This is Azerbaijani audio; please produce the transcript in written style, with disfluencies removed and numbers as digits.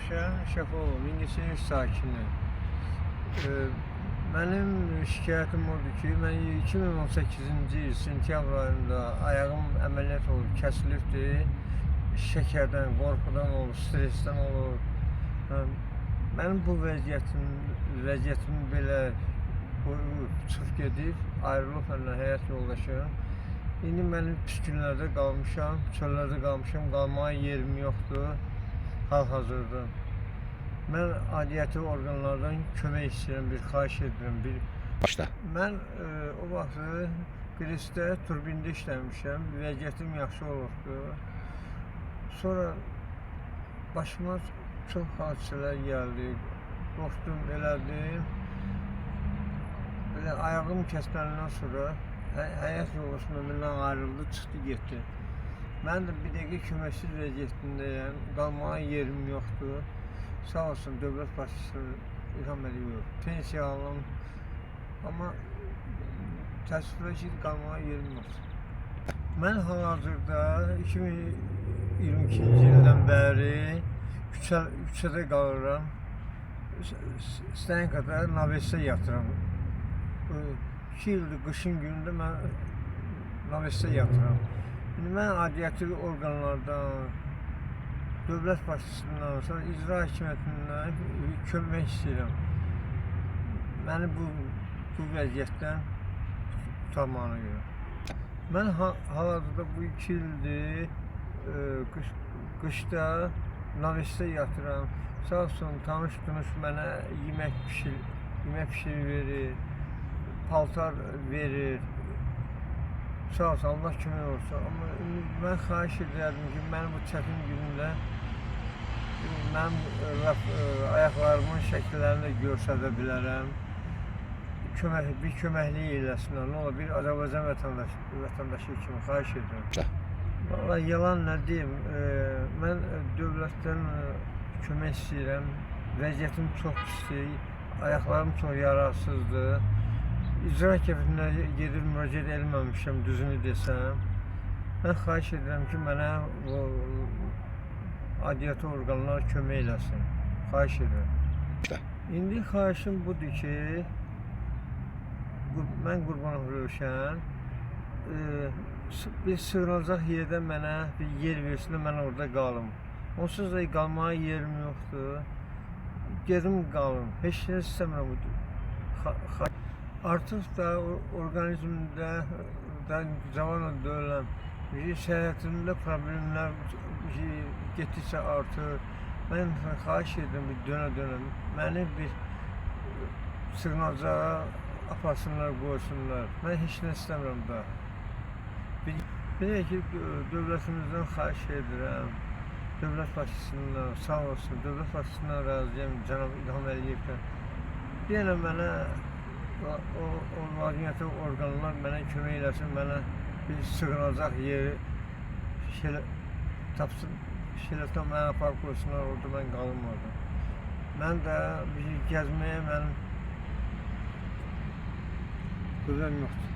Rövşən Şəfov, Mingəçevir sakini. Mənim şikayətim odur ki, mən 2018-ci il sentyabr ayında ayağım əməliyyat olub, kəsilibdir. Şəkərdən, qorxudan olur, stressdən olur. Mənim bu vəziyyətim belə çıxıb gedib, ayrılıb məndən həyat yoldaşım. İndi mən pis günlərdə qalmışam, çöllərdə qalmışam, qalmağa yerim yoxdur hal-hazırda. Mən aidiyyəti orqanlardan kömək istəyirəm, bir xahiş edirəm. Başla. Mən o vaxtı Qresdə turbində işləmişəm, vəziyyətim yaxşı olubdur. Sonra başıma çox hadisələr gəldi, qorxdum, elədim. Belə ayağım kəsməndən sonra həyat yoldaşım məndən ayrıldı, çıxdı, getdi. Mən də bir dəqiqə köməksiz vəziyyətindəyəm, qalmağa yerim yoxdur. Sağ olsun dövlət başçısı İlham Əliyev, pensiya alım, amma təəssüflər ki, qalmağa yerim yoxdur. Mən hal-hazırda 2022-ci ildən bəri küçədə qalıram, istəyən qədər navesdə yatıram. 2 ildir qışın günündə mən navesdə yatıram. İndi mən aidiyyəti orqanlardan, dövlət başçısından, sonra icra hakimiyyətindən kömək istəyirəm. Məni bu vəziyyətdən tutamağına görə. Mən hal-hazırda bu 2 ildir qışda navesdə yatıram. Sağ olsun, tanış mənə yemək pişir verir, paltar verir. Sağ olsun, Allah kömək olsun. Amma mən xahiş edirəm ki, mənim bu çətin günümdə mənim ayaqlarımın şəkillərini göstərə bilərəm. Bir köməklik eləsinlər, nə olar, bir Azərbaycan vətəndaşı kimi xahiş edirəm. Vallahi yalan nə deyim, mən dövlətdən kömək istəyirəm. Vəziyyətim çox pisdir, ayaqlarım çox yararsızdır. İcra kəfindən gedib müraciət eləməmişəm, düzünü desəm. Mən xahiş edirəm ki, mənə aidiyyəti orqanlar kömək eləsin. Xahiş edirəm. İndi xahişim budur ki, mən Qurbanov Rövşən, bir sığınacaq yerdə mənə bir yer versin, mən orada qalım. Onsuz da qalmağa yerim yoxdur. Gedim qalım, heç nə istəmirəm. Artıq da orqanizmdə cavan döyüləm, səhhətimdə problemlər getdikcə artır. Mən xahiş edirəm, dönə-dönə məni bir sığınacağa aparsınlar, qoysunlar. Mən heç nə istəmirəm da. Bir ki, dövlətimizdən xahiş edirəm, dövlət başçısından, sağ olsun, dövlət başçısından razıyam, cənab İlham Əliyevdən. Yenə mənə o vaziyəti orqanlar mənə kömək eləsin, mənə bir sığınacaq yeri tapsın, şeylərdən mənə aparıb qoysunlar, orada mən qalım orada. Mən də bir gəzməyə mənim qüvvəm yoxdur.